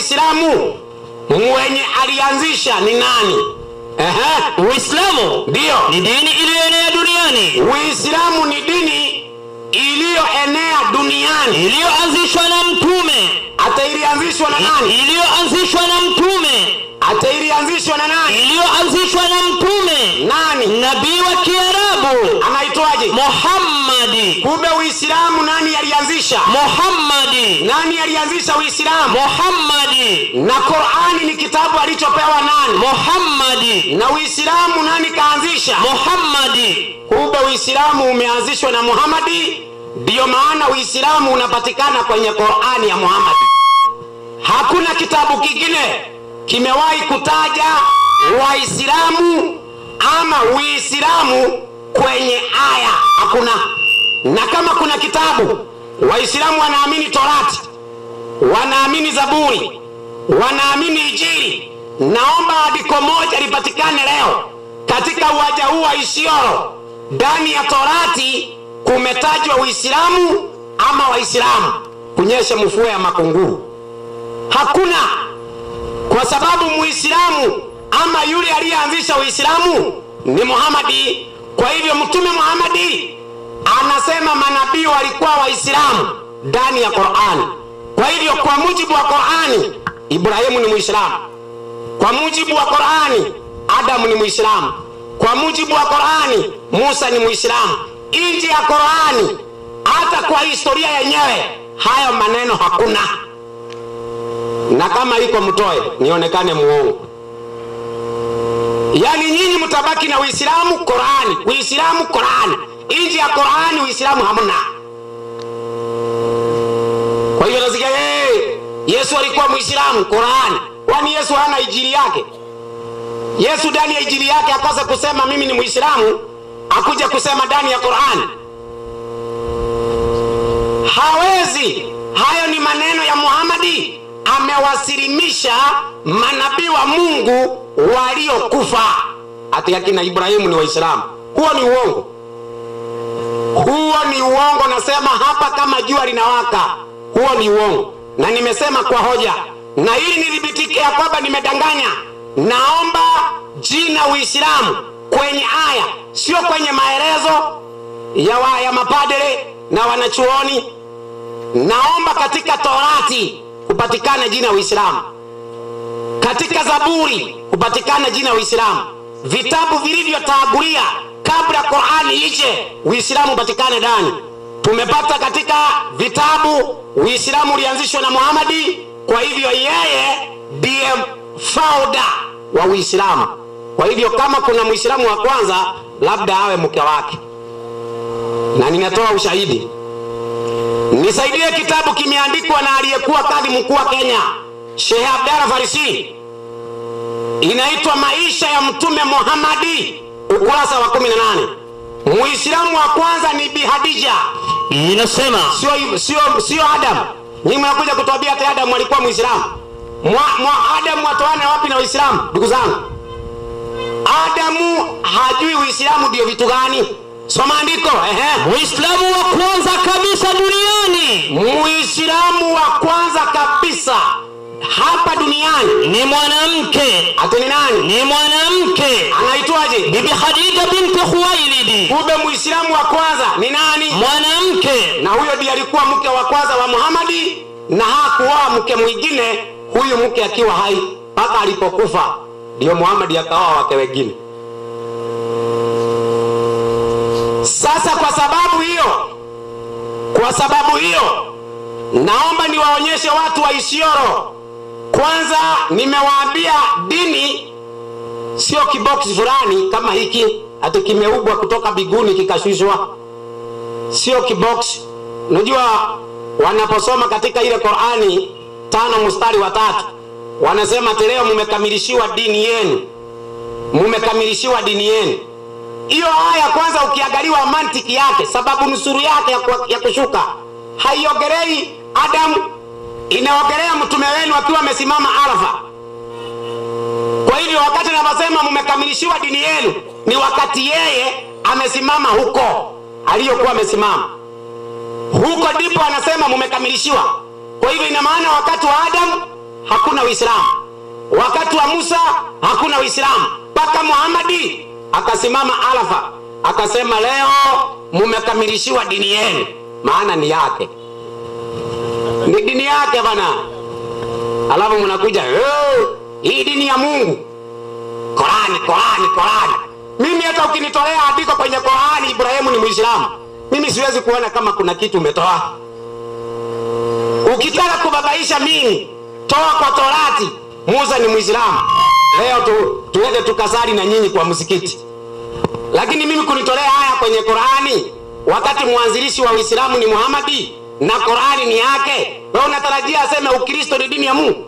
Uislamu mwenye alianzisha ni nani? Uislamu ndio ni dini iliyoenea duniani. Uislamu ni dini iliyoenea duniani, iliyoanzishwa na mtume. Hata ilianzishwa na nani? Iliyoanzishwa na mtume. Hata ilianzishwa na nani? Iliyoanzishwa na mtume. Nani? Nabii wa Kiarabu. Anaitwaje? Muhammad. Kumbe Uislamu nani alianzisha? Muhammad. Nani alianzisha Uislamu? Muhammad. Na Qur'ani ni kitabu alichopewa nani? Muhammad. Na Uislamu nani kaanzisha? Muhammad. Kumbe Uislamu umeanzishwa na Muhammad, ndio maana Uislamu unapatikana kwenye Qur'ani ya Muhammad. Hakuna kitabu kingine kimewahi kutaja Waislamu ama Uislamu kwenye aya, hakuna. Na kama kuna kitabu, Waislamu wanaamini Torati, wanaamini Zaburi, wanaamini Injili. Naomba andiko moja lipatikane leo katika uwanja huu wa Isiolo, ndani ya Torati kumetajwa Uislamu ama Waislamu kunyesha mvua ya makunguru. Hakuna, kwa sababu Muislamu ama yule aliyeanzisha Uislamu ni Muhammad. Kwa hivyo Mtume Muhammad anasema manabii walikuwa Waislamu ndani ya Qur'ani. Kwa hivyo kwa mujibu wa Qur'ani, Ibrahimu ni Muislamu. Kwa mujibu wa Qur'ani, Adamu ni Muislamu. Kwa mujibu wa Qur'ani, Musa ni Muislamu. Nje ya Qur'ani, hata kwa historia yenyewe, hayo maneno hakuna. Na kama iko mtoe nionekane muongo. Yani nyinyi mtabaki na Uislamu Qur'ani, Uislamu Qur'ani. Nje ya Qur'ani Uislamu hamna. Kwa hiyo nasikia Yesu alikuwa Muislamu Qur'ani. Kwani Yesu hana Injili yake? Yesu ndani ya Injili yake akaanza kusema mimi ni Muislamu, akuja kusema ndani ya Qur'ani? Hawezi. Hayo ni maneno ya Muhammad. Amewasilimisha manabii wa Mungu waliokufa. Ati akina Ibrahimu ni Waislamu. Huo ni uongo. Huo ni uongo, nasema hapa kama jua linawaka. Huo ni uongo. Na nimesema kwa hoja. Na ili nidhibitike ya kwamba nimedanganya, naomba jina Uislamu kwenye aya, sio kwenye maelezo ya mapadre na wanachuoni. Naomba katika Torati kupatikana jina Uislamu. Katika Zaburi kupatikana jina Uislamu. Vitabu vilivyotangulia kabla Qur'ani ije, Uislamu upatikane ndani. Tumepata katika vitabu Uislamu ulianzishwa na Muhammad. Kwa hivyo yeye ndiye founder wa Uislamu. Kwa hivyo kama kuna Muislamu wa kwanza, labda awe mke wake. Na ninatoa ushahidi. Nisaidie kitabu kimeandikwa na aliyekuwa kadhi mkuu wa Kenya, Sheikh Abdalla Farisi. Inaitwa Maisha ya Mtume Muhammad, ukurasa wa 18. Muislamu wa kwanza ni Bi Hadija. Inasema sio Adam. Nyinyi mnakuja kutuambia ati Adam alikuwa Muislamu. Adam watoane wapi na Uislamu? Ndugu zangu, Adamu hajui Uislamu ndio vitu gani. Soma andiko. Muislamu wa kwanza kabisa duniani. Muislamu wa kwanza kabisa hapa duniani ni mwanamke. Ati ni nani? Ni mwanamke. Anaitwaje? Bibi Khadija binti Khuwailid. Kumbe Muislamu wa kwanza ni nani? Mwanamke. Na huyo ndiye alikuwa mke wa kwanza wa Muhammad, na hakuoa mke mwingine, huyu mke akiwa hai mpaka alipokufa ndio Muhammad akaoa wake wengine. Sasa kwa sababu hiyo naomba niwaonyeshe watu wa Isiolo. Kwanza nimewaambia dini sio kiboksi fulani kama hiki ati kimeubwa kutoka biguni kikashushwa. Sio kiboksi. Unajua wanaposoma katika ile Qur'ani 5 mstari wa 3 wanasema leo mmekamilishiwa dini yenu. Mmekamilishiwa dini yenu. Hiyo aya kwanza ukiangaliwa mantiki yake, sababu nusuru yake ya kushuka, haiogelei Adam, inaogelea mtume wenu akiwa amesimama Arafa. Kwa hivyo wakati anaposema mmekamilishiwa dini yenu, ni wakati yeye amesimama huko aliyokuwa amesimama. Huko ndipo anasema mmekamilishiwa. Kwa hivyo ina maana wakati wa Adam hakuna Uislamu. Wakati wa Musa hakuna Uislamu. Mpaka Muhammadi akasimama Arafa akasema leo mumekamilishiwa dini yenu. Maana ni yake, ni dini yake bana. Alafu mnakuja hii dini ya Mungu, Qurani. Mimi hata ukinitolea andiko kwenye Qurani Ibrahimu ni Muislamu, mimi siwezi kuona kama kuna kitu umetoa. Ukitaka kubabaisha mimi, toa kwa Torati Musa ni Muislamu. Leo tuende tukasali na nyinyi kwa msikiti. Lakini mimi kunitolea haya kwenye Qurani wakati mwanzilishi wa Uislamu ni Muhammadi na Qurani ni yake, wewe unatarajia aseme Ukristo ni dini ya Mungu?